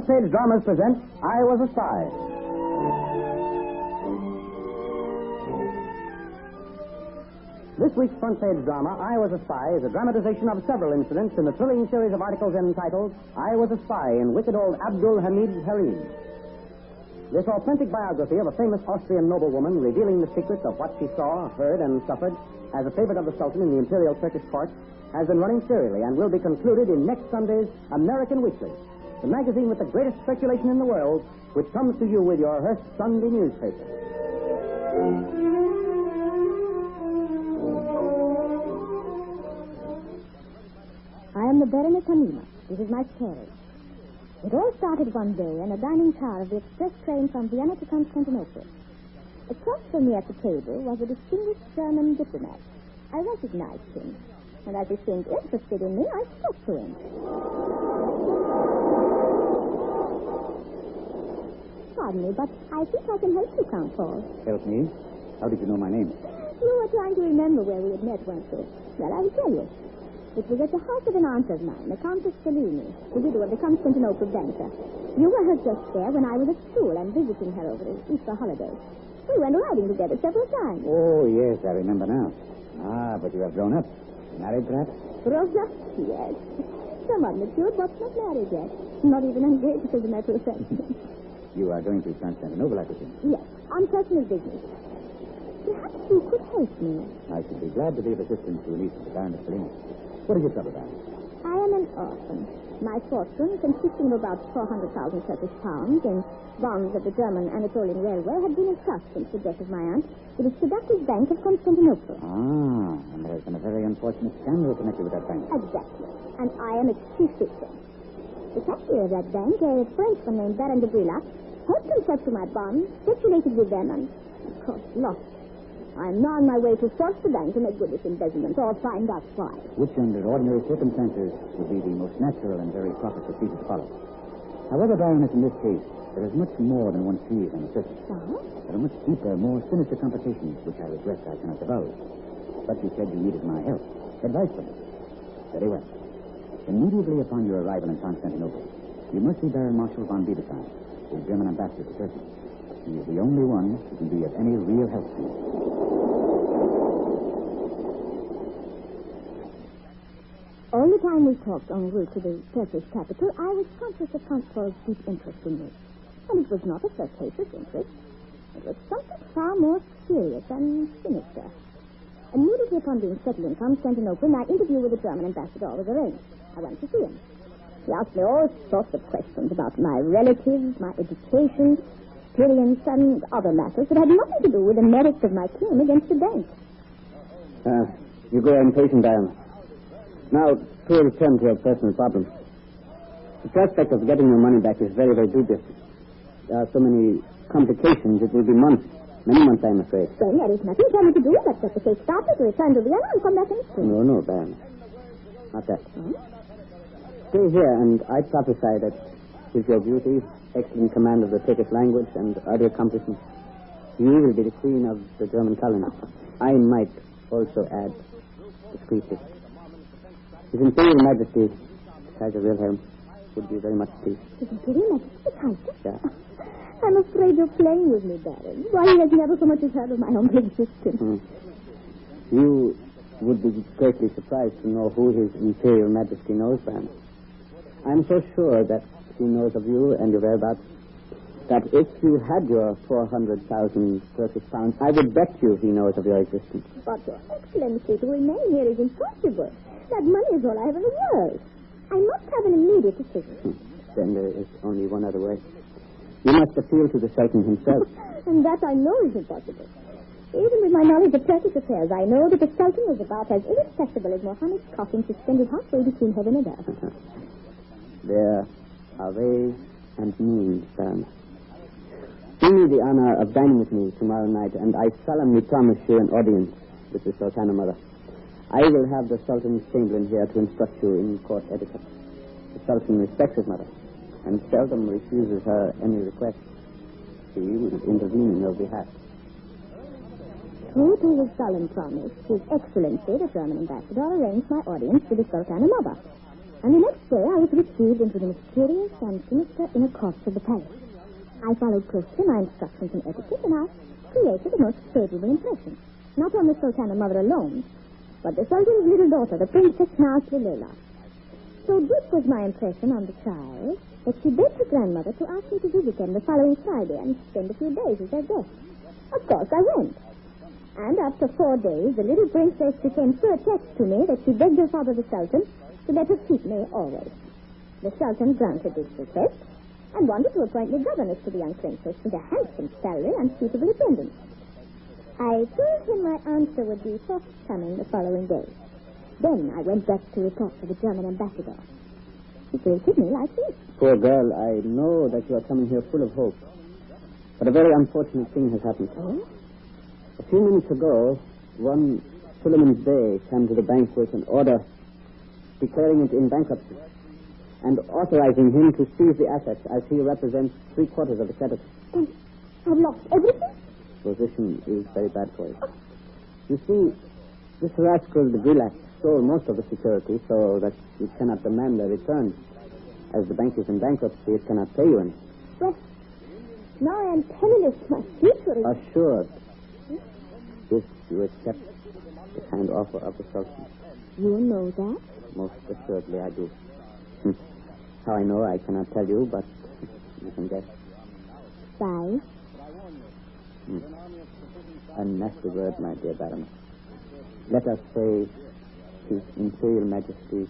Front Stage Dramas present I Was a Spy. This week's Front Page drama, I Was a Spy, is a dramatization of several incidents in the thrilling series of articles entitled I Was a Spy in Wicked Old Abdul Hamid's Harem. This authentic biography of a famous Austrian noblewoman revealing the secrets of what she saw, heard, and suffered as a favorite of the Sultan in the Imperial Turkish court has been running serially and will be concluded in next Sunday's American Weekly, the magazine with the greatest circulation in the world, which comes to you with your Hearst Sunday newspaper. I am the Baroness Hamima. This is my story. It all started one day in a dining car of the express train from Vienna to Constantinople. Across from me at the table was a distinguished German diplomat. I recognized him, and as he seemed interested in me, I spoke to him. Pardon me, but I think I can help you, Count Paul. Help me? How did you know my name? You were trying to remember where we had met, weren't you? Well, I will tell you. It was at the house of an aunt of mine, the Countess Cellini, the widow of the Constantinople banker. You were her just there when I was at school and visiting her over the Easter holidays. We went riding together several times. Oh, yes, I remember now. Ah, but you have grown up. Married, perhaps? Grown up? Yes. Somewhat mature, but not married yet. Not even engaged, as a matter of fact. You are going to Constantinople, I presume? Yes, on personal business. Perhaps you could help me. I should be glad to be of assistance to release the Baroness Cellini. What is your trouble, Baron? I am an orphan. My fortune, consisting of about 400,000 Turkish pounds in bonds of the German Anatolian Railway, had been entrusted since the death of my aunt to the Seductive Bank of Constantinople. Ah, and there has been a very unfortunate scandal connected with that bank. Exactly. And I am its chief victim. The cashier of that bank, a Frenchman named Baron de Brillac, helped himself to my bonds, speculated with them, and, of course, lost. I am now on my way to force the bank to make good this embezzlement, or find out why. Which, under ordinary circumstances, would be the most natural and very proper procedure to follow. However, Baroness, in this case, there is much more than one sees on the surface. So? There are much deeper, more sinister complications, which I regret I cannot divulge. But you said you needed my help. Advice from me. Very well. Immediately upon your arrival in Constantinople, you must see Baron Marshal von Biederstein, the German ambassador to Turkey. He is the only one who can be of any real help to you. All the time we talked en route to the Turkish capital, I was conscious of Count Paul's deep interest in me. And it was not a flirtatious interest. It was something far more serious and sinister. Immediately upon being settled in Constantinople, my interview with the German ambassador was arranged. I went to see him. He asked me all sorts of questions about my relatives, my education, experience, and other matters that had nothing to do with the merits of my claim against the bank. You grow impatient, Baron. Now, to return to your personal problems. The prospect of getting your money back is very, very dubious. There are so many complications, it will be months. Many months, I'm afraid. Then there is nothing for me to do but get the case started, return to Vienna, and come back in spring. No, Baron. Not that. Stay here, and I prophesy that with your beauty, excellent command of the Turkish language, and other accomplishments, you will be the queen of the German colony. I might also add discreetly. His Imperial Majesty, Kaiser Wilhelm, would be very much pleased. His Imperial Majesty, the Kaiser? Yeah. I'm afraid you're playing with me, Baron. Why, he has never so much as heard of my humble existence. You would be greatly surprised to know who His Imperial Majesty knows, Baron. I'm so sure that he knows of you and your whereabouts that if you had your 400,000 Turkish pounds, I would bet you he knows of your existence. But, Your Excellency, to remain here is impossible. That money is all I have in the world. I must have an immediate decision. Then there is only one other way. You must appeal to the Sultan himself. And that I know is impossible. Even with my knowledge of Turkish affairs, I know that the Sultan is about as inaccessible as Mohammed's coffin suspended halfway between heaven and earth. There are ways and means, Baron. Do me the honor of dining with me tomorrow night, and I solemnly promise you an audience with the Sultana Mother. I will have the Sultan's chamberlain here to instruct you in court etiquette. The Sultan respects his mother, and seldom refuses her any request. He will intervene in your behalf. True to his solemn promise, His Excellency, the German ambassador, arranged my audience with the Sultana Mother. And the next day I was received into the mysterious and sinister inner courts of the palace. I followed closely my instructions in etiquette, and I created a most favorable impression. Not on the Sultana mother alone, but the Sultan's little daughter, the Princess Nasrullah. So deep was my impression on the child that she begged her grandmother to ask me to visit them the following Friday and spend a few days as their guest. Of course, I went. And after 4 days, the little princess became so attached to me that she begged her father, the Sultan, to let her keep me always. The Sultan granted this request and wanted to appoint me governess to the young princess with a handsome salary and suitable attendants. I told him my answer would be forthcoming the following day. Then I went back to report to the German ambassador. He greeted me like this. Poor girl, I know that you are coming here full of hope. But a very unfortunate thing has happened. Oh? A few minutes ago, one Suleiman Bey came to the bank with an order declaring it in bankruptcy and authorizing him to seize the assets as he represents 3/4 of the creditors. Then I've lost everything? Position is very bad for you. You see, this rascal, the Gulak, stole most of the security so that you cannot demand their return. As the bank is in bankruptcy, it cannot pay you any. Well, now I am penniless. My future is... Assured. If you accept the kind offer of the Sultan. You know that? Most assuredly I do. How I know, I cannot tell you, but you can guess. Bye. A nasty word, my dear Baron. Let us say His Imperial Majesty's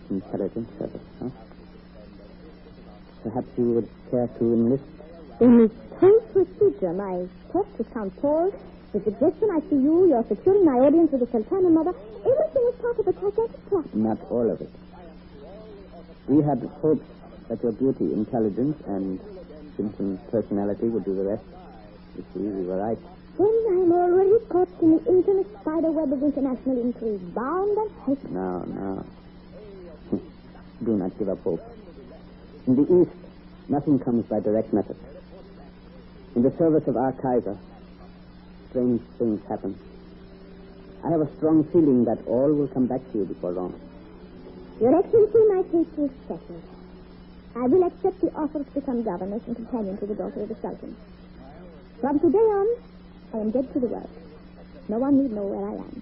intelligence service, huh? Perhaps you would care to enlist? In this whole procedure, my talk with Count Paul, the suggestion I see you, you're securing my audience with the Sultana mother, everything is part of a gigantic plot. Not all of it. We had hoped that your beauty, intelligence, and simple personality would do the rest. You see, we were right. Then I'm already caught in the infamous spider web of international intrigue, bound and helpless. No. Do not give up hope. In the East, nothing comes by direct method. In the service of our Kaiser, strange things happen. I have a strong feeling that all will come back to you before long. Your Excellency, my case is settled. I will accept the offer to become governess and companion to the daughter of the Sultan. From today on, I am dead to the world. No one need know where I am.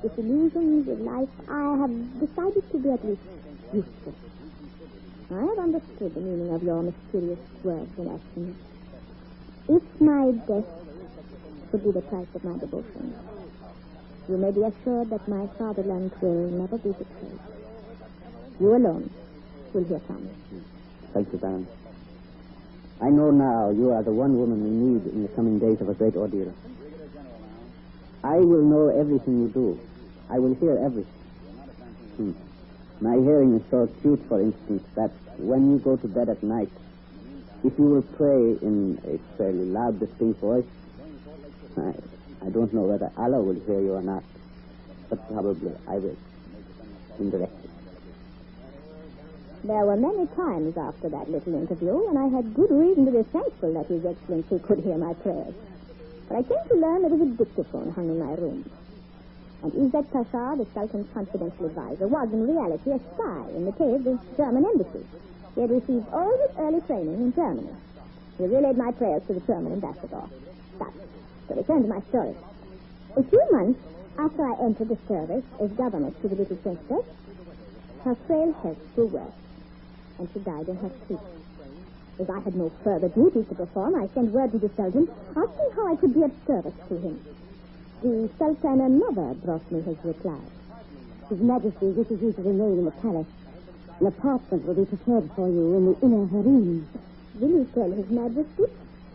Disillusioned with life, I have decided to be at least useful. I have understood the meaning of your mysterious words and actions. If my death should be the price of my devotion, you may be assured that my fatherland will never be betrayed. You alone will hear from me. Thank you, Baron. I know now you are the one woman we need in the coming days of a great ordeal. I will know everything you do. I will hear everything. My hearing is so acute, for instance, that when you go to bed at night, if you will pray in a fairly loud, distinct voice, I don't know whether Allah will hear you or not, but probably I will, indirectly. There were many times after that little interview when I had good reason to be thankful that His Excellency could hear my prayers. But I came to learn there was a dictaphone hung in my room. And Izzat Pasha, the Sultan's confidential advisor, was in reality a spy in the pay of the German embassy. He had received all his early training in Germany. He relayed my prayers to the German ambassador. But, to return to my story. A few months after I entered the service as governess to the little princess, her frail health grew worse, and she died in her sleep. As I had no further duties to perform, I sent word to the Sultan, asking how I could be of service to him. The Sultana mother brought me his reply. His Majesty wishes you to remain in the palace. An apartment will be prepared for you in the inner harem. Will you tell His Majesty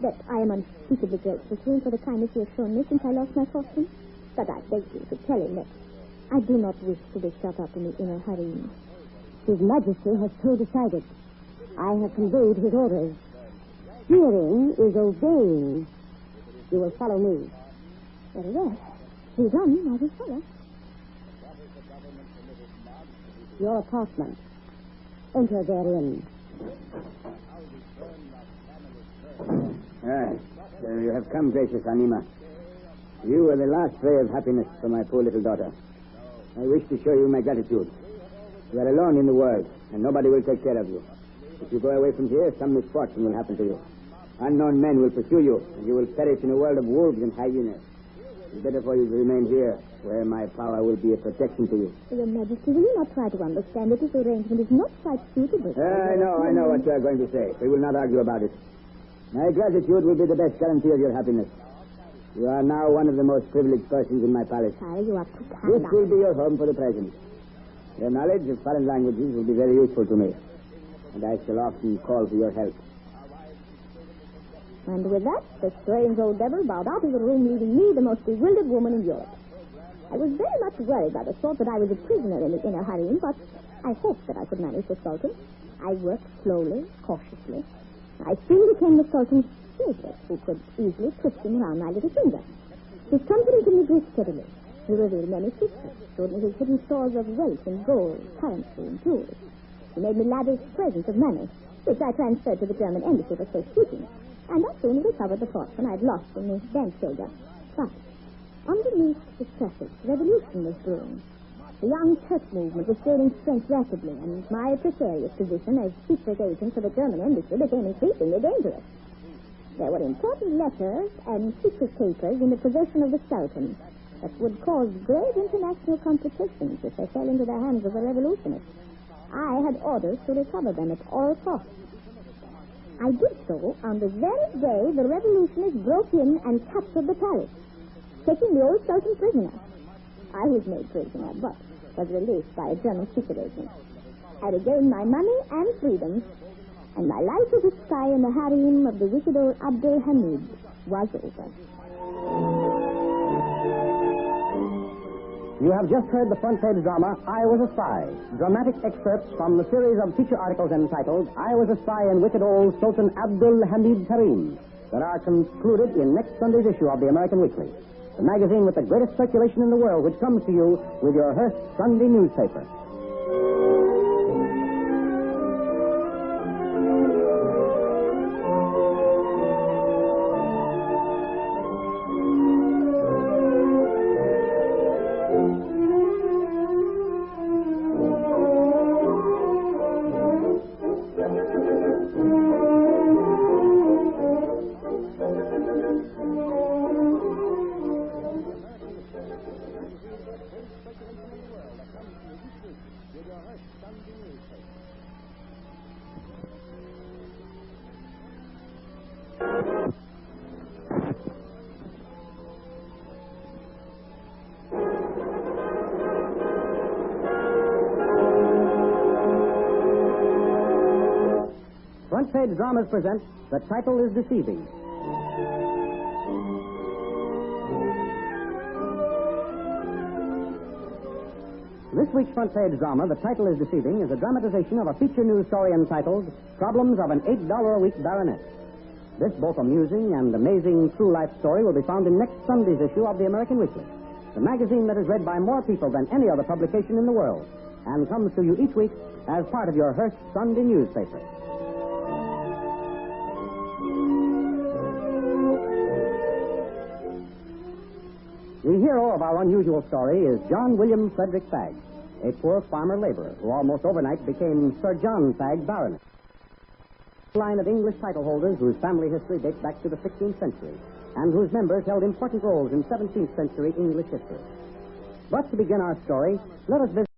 that I am unspeakably grateful to him for the kindness he has shown me since I lost my fortune? But I beg you to tell him that I do not wish to be shut up in the inner harem. His Majesty has so decided. I have conveyed his orders. Hearing is obeying. You will follow me. Very well. Please on, I will follow. Your apartment. Enter therein. So you have come, gracious Anima. You are the last ray of happiness for my poor little daughter. I wish to show you my gratitude. You are alone in the world, and nobody will take care of you. If you go away from here, some misfortune will happen to you. Unknown men will pursue you, and you will perish in a world of wolves and hyenas. It's better for you to remain here, where my power will be a protection to you. Your Majesty, will you not try to understand that this arrangement is not quite suitable? I know what you are going to say. We will not argue about it. My gratitude will be the best guarantee of your happiness. You are now one of the most privileged persons in my palace. Sire, you are too kind. This will be your home for the present. Your knowledge of foreign languages will be very useful to me, and I shall often call for your help. And with that, the strange old devil bowed out of the room, leaving me the most bewildered woman in Europe. I was very much worried by the thought that I was a prisoner in the inner harem, but I hoped that I could manage the Sultan. I worked slowly, cautiously. I soon became the Sultan's favorite, who could easily twist him around my little finger. His company to me grew steadily. He revealed many secrets, showed me his hidden stores of wealth and gold, currency, and jewels. He made me lavish presents of money, which I transferred to the German embassy for safekeeping. And I soon recovered the fortune I'd lost in the bank failure. But underneath the surface, revolution was brewing. The young Turk movement was gaining strength rapidly, and my precarious position as secret agent for the German embassy became increasingly dangerous. There were important letters and secret papers in the possession of the Sultan that would cause grave international complications if they fell into the hands of the revolutionists. I had orders to recover them at all costs. I did so on the very day the revolutionists broke in and captured the palace, taking the old Sultan prisoner. I was made prisoner, but was released by a German secret agent. I regained my money and freedom, and my life as a spy in the harem of the wicked old Abdul Hamid was over. You have just heard the front-page drama, I Was a Spy. Dramatic excerpts from the series of feature articles entitled, I Was a Spy in Wicked Old Sultan Abdul Hamid's Harem, that are concluded in next Sunday's issue of the American Weekly, the magazine with the greatest circulation in the world, which comes to you with your Hearst Sunday newspaper. Front Page Dramas present The Title is Deceiving. This week's Front Page drama, The Title is Deceiving, is a dramatization of a feature news story entitled Problems of an $8-a-Week Baronet. This both amusing and amazing true life story will be found in next Sunday's issue of the American Weekly, the magazine that is read by more people than any other publication in the world, and comes to you each week as part of your Hearst Sunday newspaper. The hero of our unusual story is John William Frederick Fagg, a poor farmer laborer who almost overnight became Sir John Fagg, Baronet. A line of English title holders whose family history dates back to the 16th century and whose members held important roles in 17th century English history. But to begin our story, let us visit